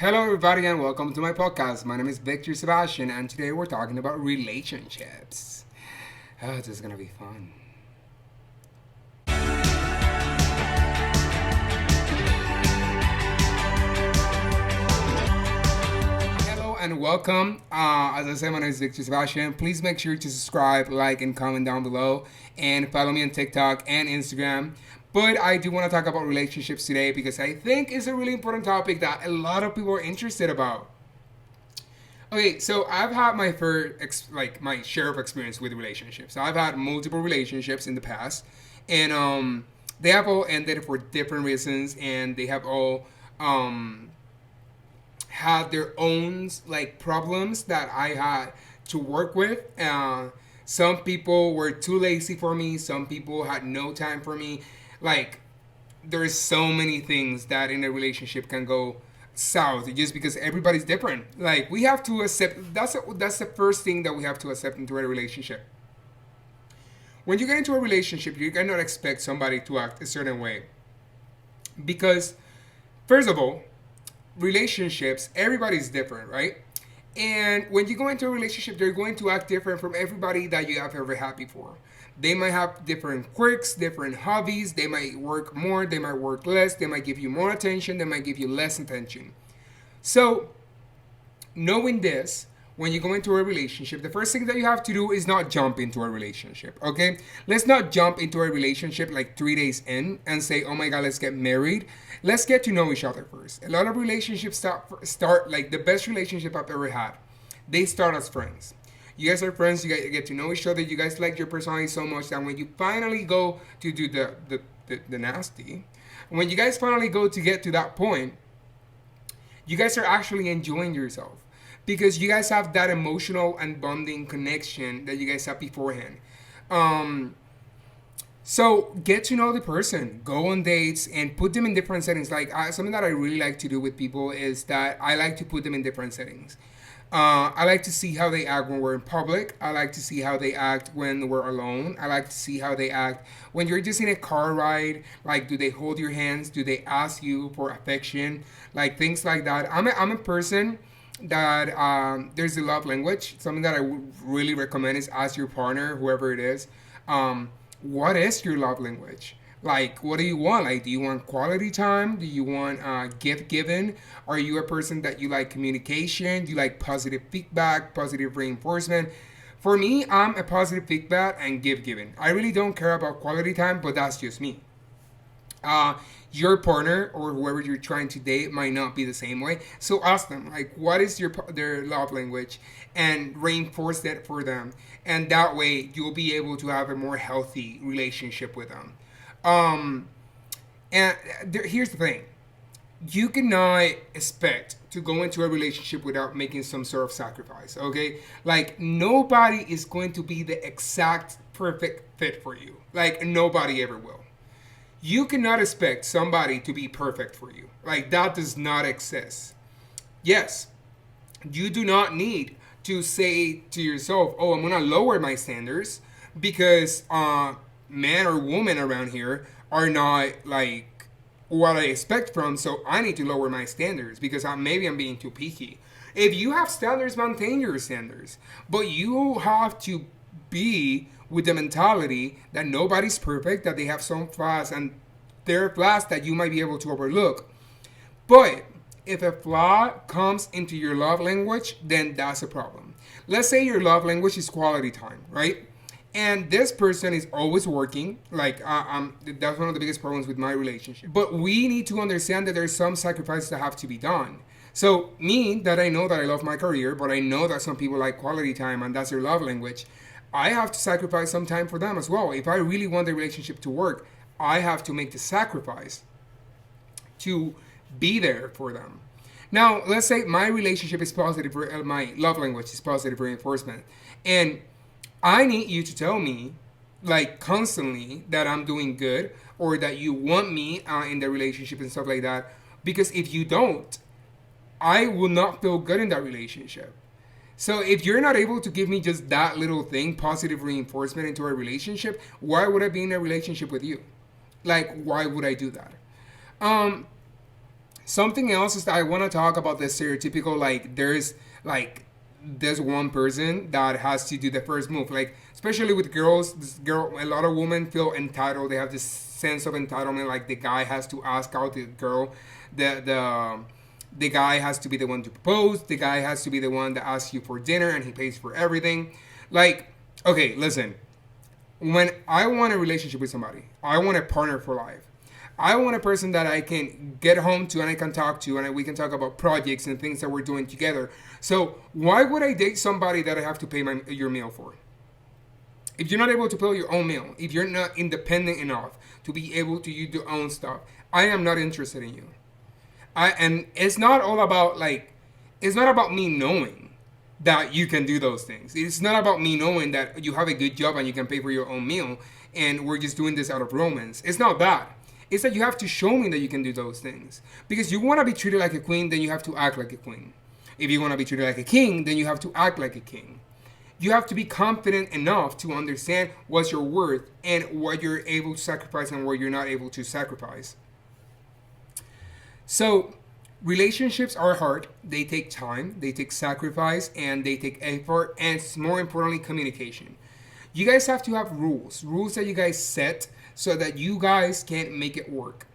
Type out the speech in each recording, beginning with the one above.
Hello, everybody, and welcome to my podcast. My name is Victor Sebastian, and today we're talking about relationships. Oh, this is gonna be fun. Hello and welcome. As I said, my name is Victor Sebastian. Please make sure to subscribe, like, and comment down below, and follow me on TikTok and Instagram. But I do want to talk about relationships today because I think it's a really important topic that a lot of people are interested about. Okay, so I've had my my share of experience with relationships. I've had multiple relationships in the past, and they have all ended for different reasons, and they have all had their own problems that I had to work with. Some people were too lazy for me. Some people had no time for me. Like there's so many things that in a relationship can go south just because everybody's different. Like we have to accept that's the first thing that we have to accept into a relationship. When you get into a relationship, you cannot expect somebody to act a certain way because first of all, relationships, everybody's different, right? And when you go into a relationship, they're going to act different from everybody that you have ever had before. They might have different quirks, different hobbies. They might work more, they might work less. They might give you more attention, they might give you less attention. So, knowing this, when you go into a relationship, the first thing that you have to do is not jump into a relationship, okay? Let's not jump into a relationship like 3 days in and say, oh my God, let's get married. Let's get to know each other first. A lot of relationships start like the best relationship I've ever had. They start as friends. You guys are friends, you get to know each other, you guys like your personality so much that when you finally go to do the nasty, when you guys finally go to get to that point, you guys are actually enjoying yourself because you guys have that emotional and bonding connection that you guys have beforehand. Um, so get to know the person, go on dates, and put them in different settings. Something that I really like to do with people is that I like to put them in different settings. I like to see how they act when we're in public. I like to see how they act when we're alone. I like to see how they act when you're just in a car ride. Like, do they hold your hands? Do they ask you for affection? Like, things like that. I'm a person that there's a love language. Something that I would really recommend is ask your partner, whoever it is, what is your love language? Like, what do you want? Like, do you want quality time? Do you want gift giving? Are you a person that you like communication? Do you like positive feedback, positive reinforcement? For me, I'm a positive feedback and gift giving. I really don't care about quality time, but that's just me. uh, your partner or whoever you're trying to date might not be the same way. So ask them like, what is their love language, and reinforce that for them. And that way, you'll be able to have a more healthy relationship with them. Um, and here's the thing: you cannot expect to go into a relationship without making some sort of sacrifice. Okay, like nobody is going to be the exact perfect fit for you. Like nobody ever will. You cannot expect somebody to be perfect for you. Like that does not exist. Yes, you do not need to say to yourself, "Oh, I'm gonna lower my standards because man or woman around here are not like what I expect from, so I need to lower my standards because maybe I'm being too picky." If you have standards, maintain your standards, but you have to be with the mentality that nobody's perfect, that they have some flaws, and there are flaws that you might be able to overlook. But if a flaw comes into your love language, then that's a problem. Let's say your love language is quality time, right? And this person is always working. That's one of the biggest problems with my relationship. But we need to understand that there's some sacrifices that have to be done. So me, that I know that I love my career, but I know that some people like quality time and that's their love language. I have to sacrifice some time for them as well. If I really want the relationship to work, I have to make the sacrifice to be there for them. Now, let's say my relationship is positive, my love language is positive reinforcement, and I need you to tell me, like constantly, that I'm doing good or that you want me in the relationship and stuff like that. Because if you don't, I will not feel good in that relationship. So if you're not able to give me just that little thing, positive reinforcement into a relationship, why would I be in a relationship with you? Like, why would I do that? Um, Something else is that I want to talk about the stereotypical, like there's one person that has to do the first move, like especially with girls. This girl, a lot of women feel entitled. They have this sense of entitlement, like the guy has to ask out the girl, the guy has to be the one to propose, the guy has to be the one that asks you for dinner and he pays for everything. Like, okay, listen, when I want a relationship with somebody, I want a partner for life. I want a person that I can get home to and I can talk to, and we can talk about projects and things that we're doing together. So why would I date somebody that I have to pay your meal for? If you're not able to pay your own meal, if you're not independent enough to be able to use your own stuff, I am not interested in you. And it's not all about like, it's not about me knowing that you can do those things. It's not about me knowing that you have a good job and you can pay for your own meal and we're just doing this out of romance. It's not that. It's that you have to show me that you can do those things. Because you want to be treated like a queen, then you have to act like a queen. If you want to be treated like a king, then you have to act like a king. You have to be confident enough to understand what's your worth and what you're able to sacrifice and what you're not able to sacrifice. So, relationships are hard. They take time, they take sacrifice, and they take effort, and more importantly, communication. You guys have to have rules that you guys set so that you guys can make it work.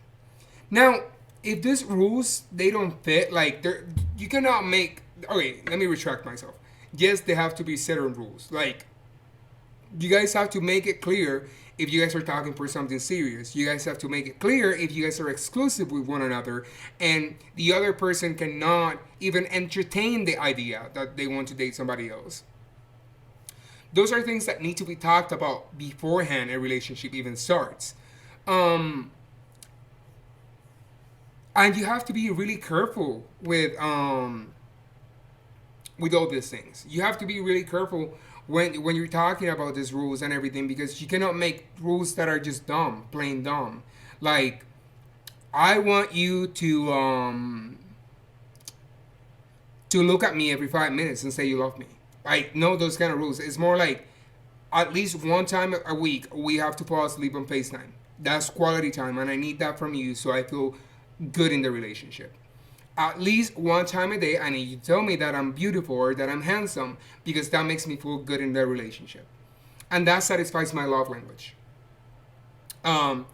Now, if these rules they don't fit, like you cannot make. Okay, let me retract myself. Yes, they have to be certain rules. Like you guys have to make it clear if you guys are talking for something serious. You guys have to make it clear if you guys are exclusive with one another and the other person cannot even entertain the idea that they want to date somebody else. Those are things that need to be talked about beforehand a relationship even starts. Um, and you have to be really careful with all these things. You have to be really careful when you're talking about these rules and everything because you cannot make rules that are just dumb, plain dumb. Like I want you to look at me every 5 minutes and say you love me. Like no those kind of rules. It's more like at least one time a week we have to fall asleep on FaceTime. That's quality time and I need that from you so I feel good in the relationship. At least one time a day I need you to tell me that I'm beautiful or that I'm handsome because that makes me feel good in the relationship. And that satisfies my love language. Um,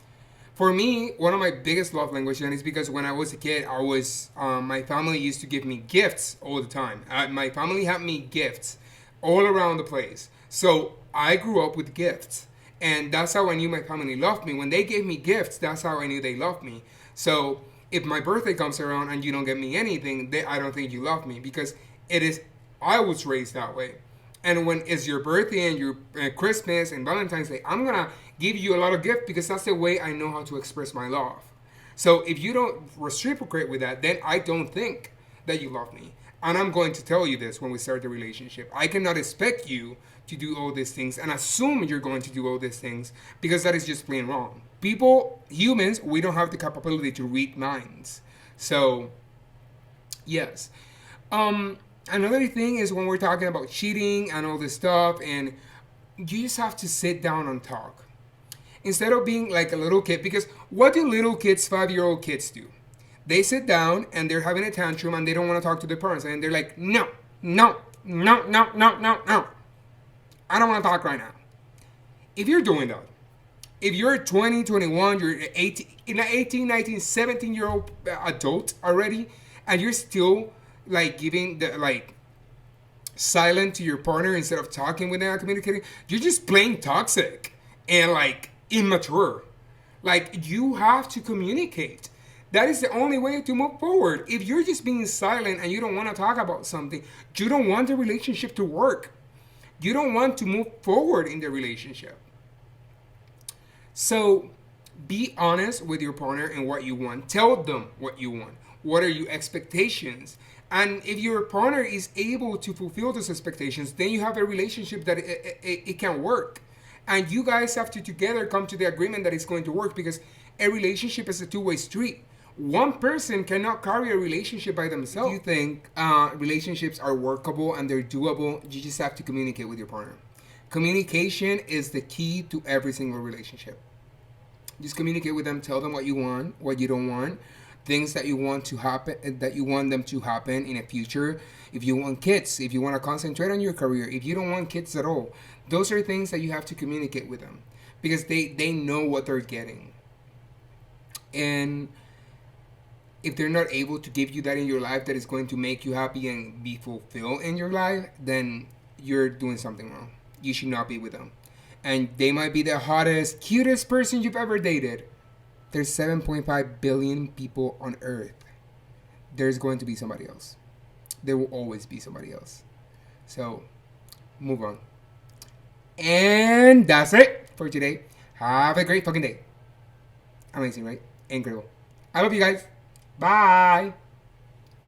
for me, one of my biggest love languages, and it's because when I was a kid, my family used to give me gifts all the time. My family had me gifts all around the place. So I grew up with gifts. And that's how I knew my family loved me. When they gave me gifts, that's how I knew they loved me. So if my birthday comes around and you don't get me anything, I don't think you love me because it is. I was raised that way. And when it's your birthday and your Christmas and Valentine's Day, I'm gonna give you a lot of gifts because that's the way I know how to express my love. So if you don't reciprocate with that, then I don't think that you love me. And I'm going to tell you this when we start the relationship. I cannot expect you to do all these things and assume you're going to do all these things because that is just plain wrong. People, humans, we don't have the capability to read minds. So, yes. Another thing is when we're talking about cheating and all this stuff, and you just have to sit down and talk instead of being like a little kid. Because what do little kids, 5-year-old kids do? They sit down and they're having a tantrum and they don't want to talk to their parents, and they're like, no, no, no, no, no, no, no. I don't want to talk right now. If you're doing that, if you're 20, 21, you're 18, 18, 19, 17-year-old adult already, and you're still like giving the like silent to your partner instead of talking with them and communicating, you're just plain toxic and like immature. Like you have to communicate. That is the only way to move forward. If you're just being silent and you don't want to talk about something, you don't want the relationship to work. You don't want to move forward in the relationship. So be honest with your partner and what you want. Tell them what you want. What are your expectations? And if your partner is able to fulfill those expectations, then you have a relationship that it can work. And you guys have to together come to the agreement that it's going to work because a relationship is a two-way street. One person cannot carry a relationship by themselves. If you think relationships are workable and they're doable, you just have to communicate with your partner. Communication is the key to every single relationship. Just communicate with them, tell them what you want, what you don't want. things that you want to happen, that you want them to happen in the future. If you want kids, if you want to concentrate on your career, if you don't want kids at all, those are things that you have to communicate with them, because they know what they're getting. And if they're not able to give you that in your life that is going to make you happy and be fulfilled in your life, then you're doing something wrong. You should not be with them. And they might be the hottest, cutest person you've ever dated. There's 7.5 billion people on earth. There's going to be somebody else. There will always be somebody else. So, move on. And that's it for today. Have a great fucking day. Amazing, right? Incredible. I love you guys. Bye.